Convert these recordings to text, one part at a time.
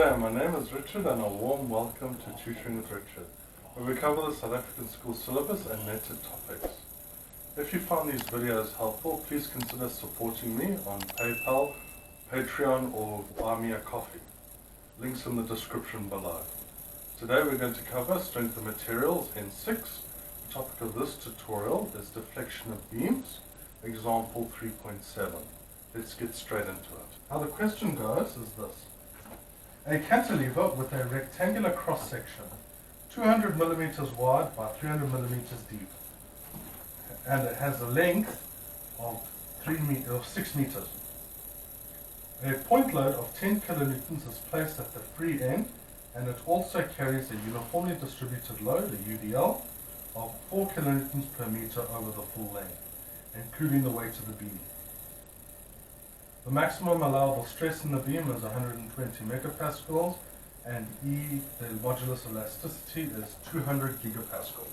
G'day, my name is Richard and a warm welcome to Tutoring with Richard, where we cover the South African school syllabus and related topics. If you found these videos helpful, please consider supporting me on PayPal, Patreon or buymeacoffee. Links in the description below. Today we're going to cover strength of materials in 6. The topic of this tutorial is deflection of beams, example 3.7. Let's get straight into it. How the question goes is this. A cantilever with a rectangular cross-section, 200 millimeters wide by 300 millimeters deep, and it has a length of 6 meters. A point load of 10 kilonewtons is placed at the free end, and it also carries a uniformly distributed load, a U.D.L, of 4 kilonewtons per meter over the full length, including the weight of the beam. The maximum allowable stress in the beam is 120 megapascals, and E, the modulus elasticity, is 200 gigapascals.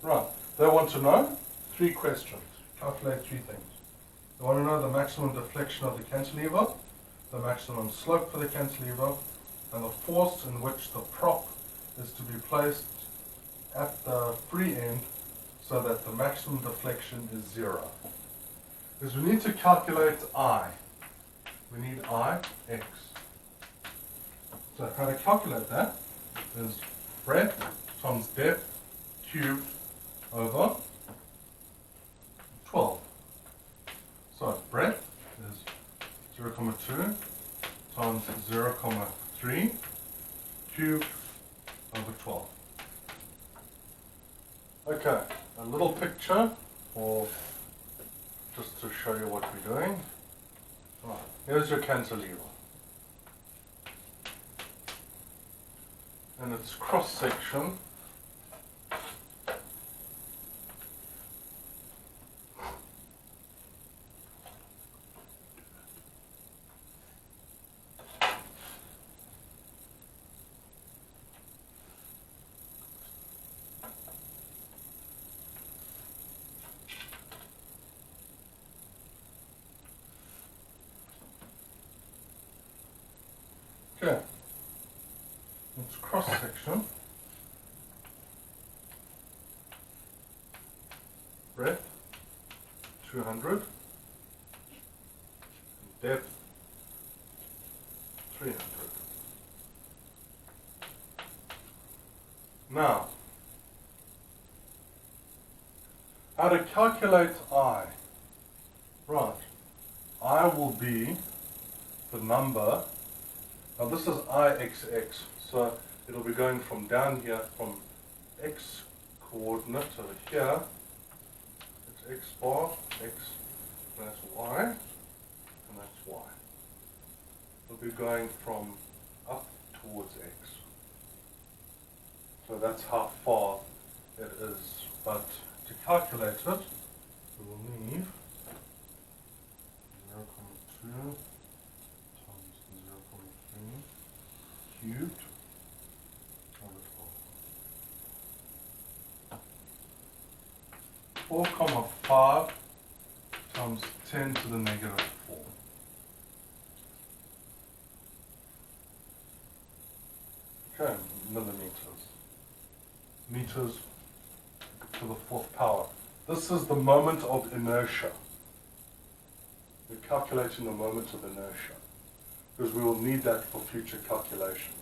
Right, they want to know 3 questions. Calculate 3 things. They want to know the maximum deflection of the cantilever, the maximum slope for the cantilever, and the force in which the prop is to be placed at the free end so that the maximum deflection is 0. Because we need to calculate I. We need I, x. So how to calculate that is breadth times depth cubed over 12. So breadth is 0,2 times 0,3 cubed over 12. Okay, a little picture for just to show you what we're doing. Right, here's your cantilever. And its cross section okay. Its cross section, breadth 200, depth 300. Now, how to calculate I? Right, I will be the number. Now this is IXX, so it'll be going from down here, from X coordinate over here, it's X bar, X, that's Y, and that's Y. It'll be going from up towards X. So that's how far it is, but to calculate it, we will need 0,2 cubed over 12. 4,5 times 10 to the negative 4. Okay, millimeters. Meters to the 4th power. This is the moment of inertia. We're calculating the moment of inertia, because we will need that for future calculations.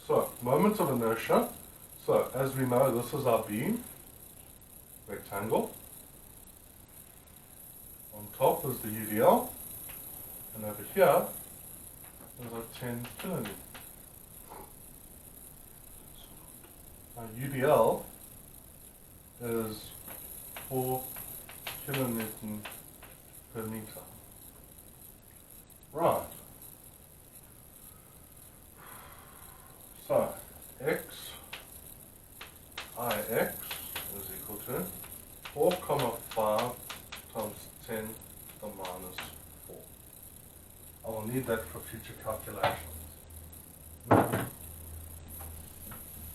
So, moment of inertia. So, as we know, this is our beam, rectangle. On top is the U.D.L, and over here is our 10 kilonewton. Our U.D.L is 4 kilonewton per meter. Right. So, Ix is equal to 4,5 times 10 to the minus 4. I will need that for future calculations.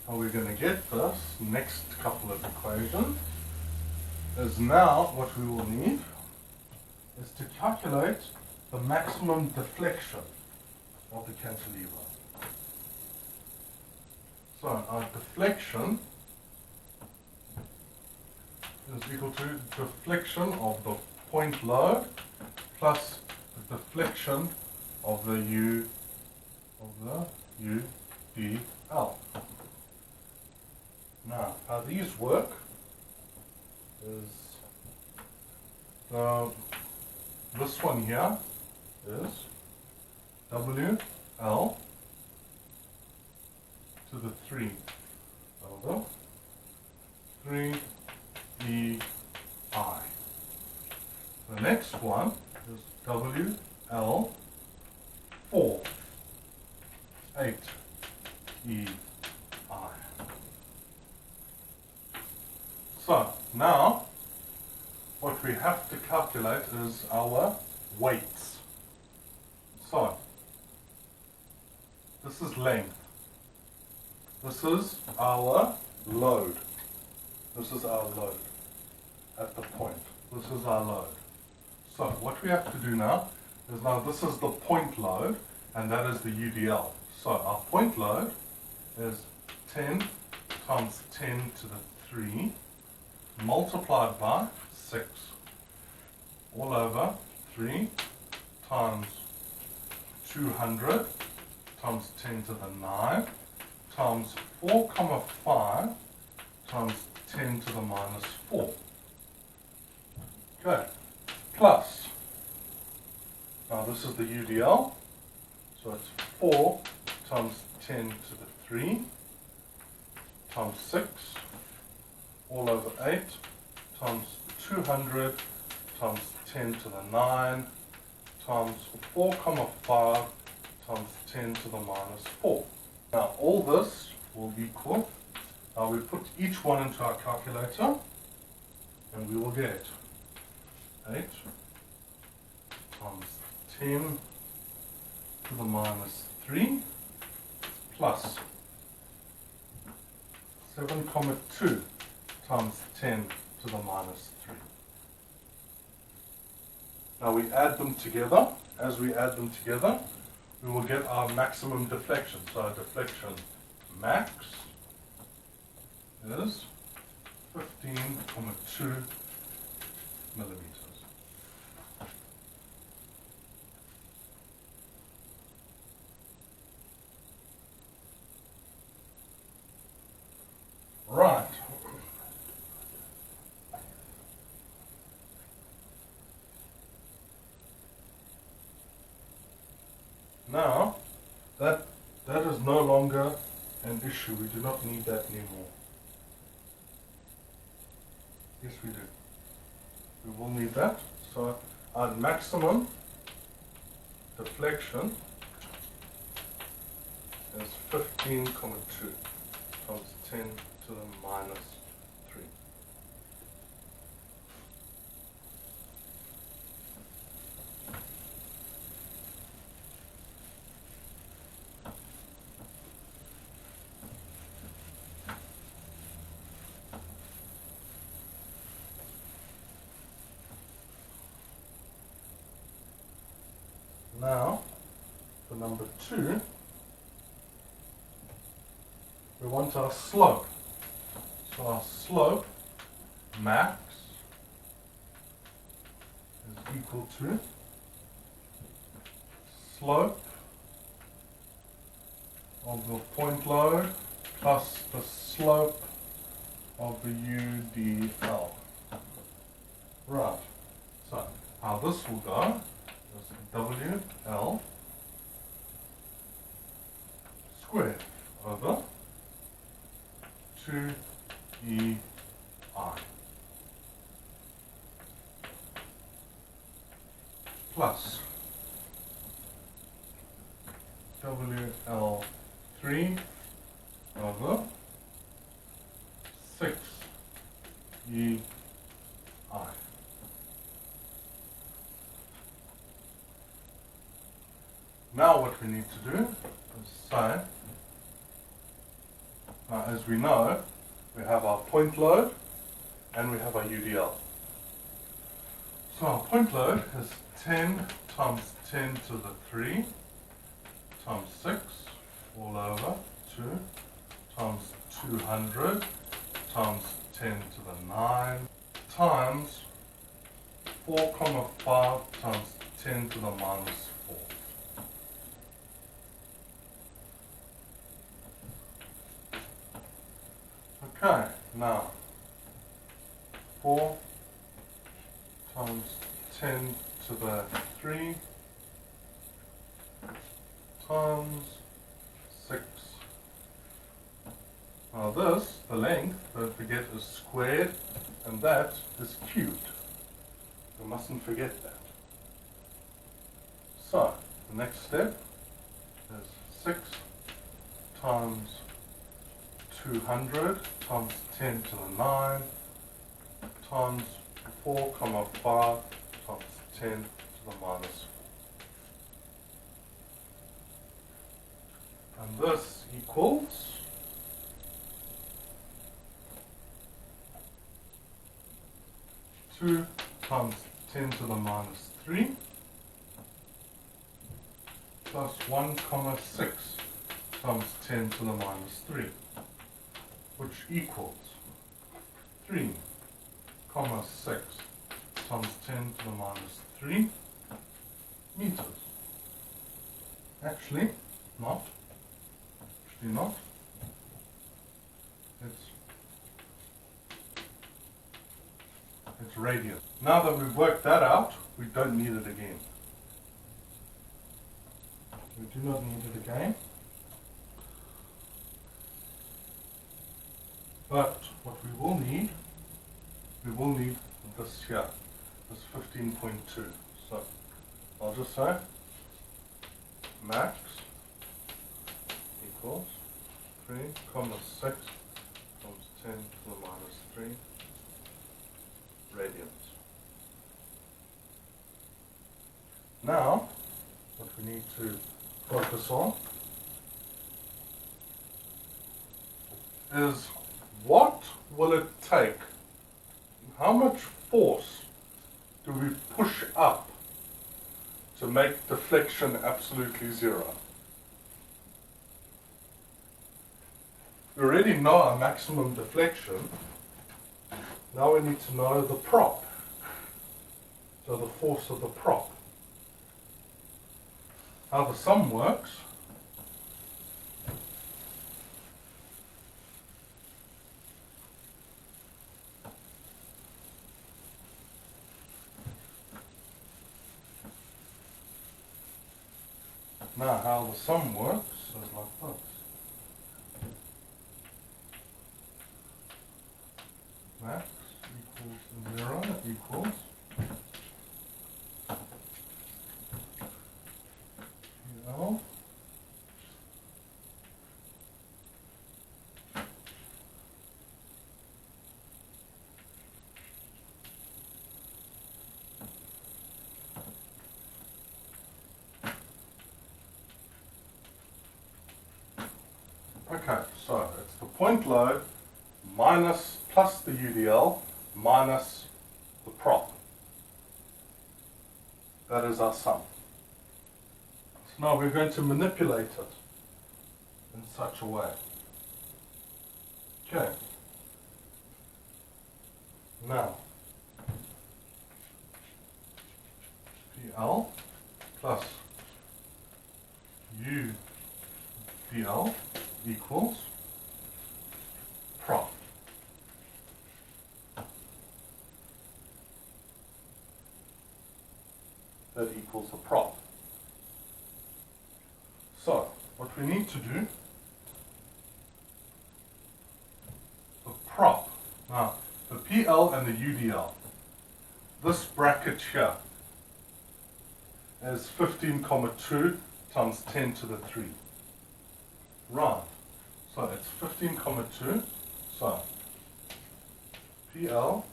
How we're going to get this next couple of equations is now what we will need is to calculate the maximum deflection of the cantilever. So our deflection is equal to deflection of the point load plus the deflection of the U.D.L. Now, how these work is this one here is W.L to the 3 over 3E.I. The next one is W.L 4 8E.I. So now what we have to calculate is our weights. So this is length. This is our load. This is our load at the point. This is our load. So what we have to do now is, now this is the point load and that is the U.D.L. So our point load is 10 times 10 to the 3 multiplied by 6 all over 3 times 200 times 10 to the 9 times 4,5 times 10 to the minus 4. Okay, plus, now this is the U.D.L, so it's 4 times 10 to the 3 times 6 all over 8 times 200 times 10 to the 9 times 4,5 times 10 to the minus 4. Now all this will equal, we put each one into our calculator and we will get 8 times 10 to the minus 3 plus 7,2 times 10 to the minus 3. Now we add them together. As we add them together, we will get our maximum deflection. So our deflection max is 15,2 millimeters. Right. Now, that is no longer an issue. We do not need that anymore. Yes, we do. We will need that. So our maximum deflection is 15,2 times 10 to the minus 3. Now, for number 2, we want our slope. So our slope max is equal to slope of the point load plus the slope of the U.D.L. Right. So how this will go is W.L squared over 2E.I plus W.L3 over 6E.I. Now what we need to do is say, as we know, we have our point load and we have our U.D.L. So our point load is 10 times 10 to the 3 times 6 all over 2 times 200 times 10 to the 9 times 4 comma 5 times 10 to the minus 4. Okay, now 4 times 10 to the 3 times 6. Now this, the length, don't forget, is squared, and that is cubed. You mustn't forget that. So, the next step is 6 times 200 times 10 to the 9 times 4 comma 5 times 10 to the minus 4. And this equals 2 times 10 to the minus 3 plus 1 comma 6 times 10 to the minus 3, which equals 3 comma 6 times 10 to the minus 3 meters. Actually not. It's radian. Now that we've worked that out, we don't need it again. We do not need it again. But what we will need this here, this 15.2. So I'll just say max equals 3 comma 6 times 10 to the minus 3 radians. Now, what we need to focus on is what will it take? How much force do we push up to make deflection absolutely zero? We already know our maximum deflection. Now we need to know the prop. So the force of the prop. How the sum works. Now how the sum works is like this. Max equals 0 equals U.D.L Okay, so it's the point load minus plus the U.D.L minus the prop. That is our sum. So now we're going to manipulate it in such a way. Okay. Now, PL plus U.D.L equals prop. That equals the prop. So, what we need to do, the prop, now the PL and the U.D.L, this bracket here is 15,2 times 10 to the 3. Right, so it's 15,2, so PL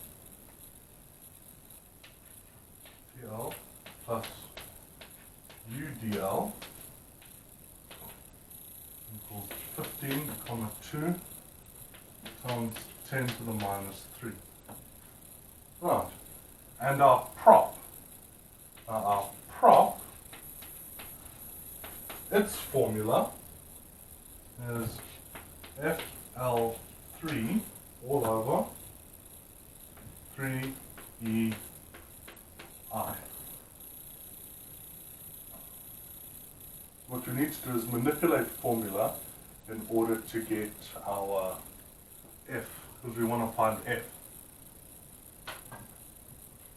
plus U.D.L equals 15,2 times 10 to the minus 3. Right, and our prop, its formula is FL3 all over 3EI. What we need to do is manipulate formula in order to get our F, because we want to find F.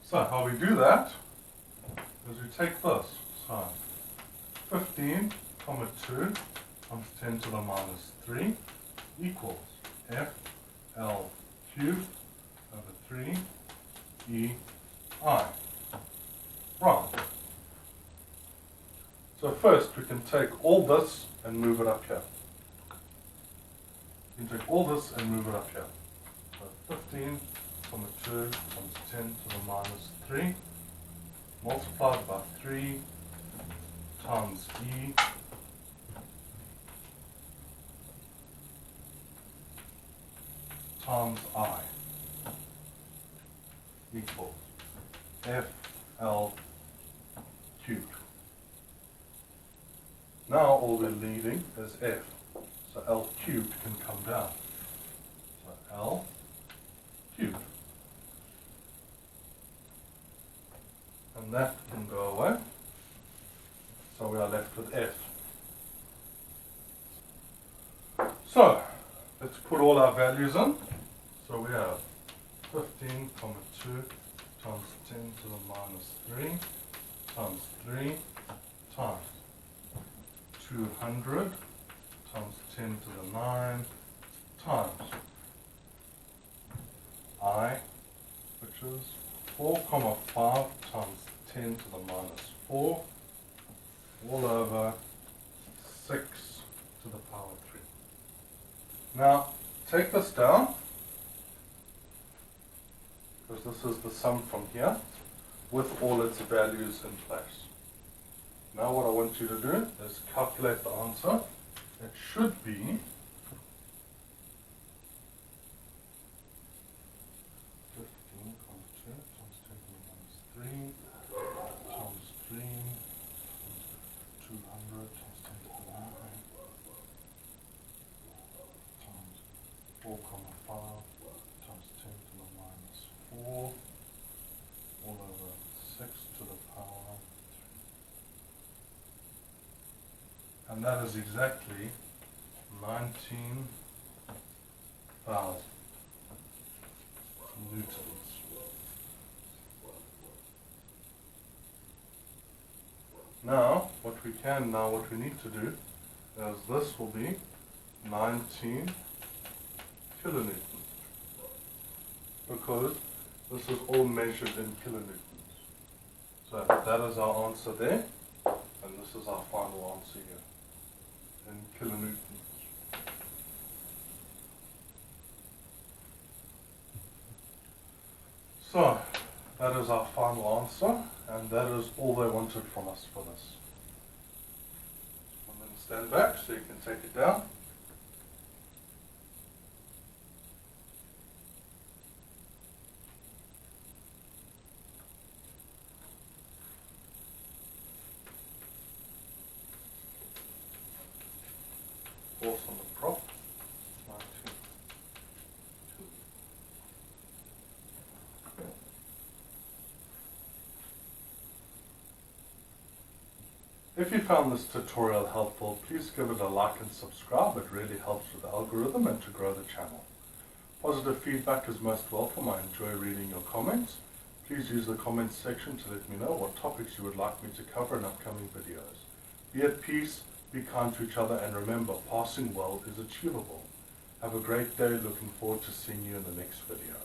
So how we do that is we take this, so 15, 2 times 10 to the minus 3 equals FL cubed over 3EI. Right. So first we can take all this and move it up here. You can take all this and move it up here. So 15, 2 times 10 to the minus 3 multiplied by 3 times E times I equals FL cubed. Now all we're leaving is F, so L cubed can come down. So L cubed. And that can go away. So we are left with F. So let's put all our values in. So we have 15, 2 times 10 to the minus 3 times 3 times 200 times 10 to the 9 times I, which is 4, 5 times 10 to the minus 4 all over 6 to the power 3. Now take this down, because this is the sum from here with all its values in place. Now what I want you to do is calculate the answer. It should be 15, 2 times 10 to the minus 3 times 3 times 200 times 10 to the 9 times 4, 5 times 10 to the minus 4 all over 6 to the power 3. And that is exactly 19,000 newtons. Now, what we need to do is this will be 19 kilonewtons, because this is all measured in kilonewtons. So that is our answer there, and this is our final answer here in kilonewtons. So that is our final answer, and that is all they wanted from us for this. And then stand back so you can take it down. Force on the prop, 19. If you found this tutorial helpful, please give it a like and subscribe. It really helps with the algorithm and to grow the channel. Positive feedback is most welcome. I enjoy reading your comments. Please use the comments section to let me know what topics you would like me to cover in upcoming videos. Be at peace, be kind to each other, and remember, passing well is achievable. Have a great day. Looking forward to seeing you in the next video.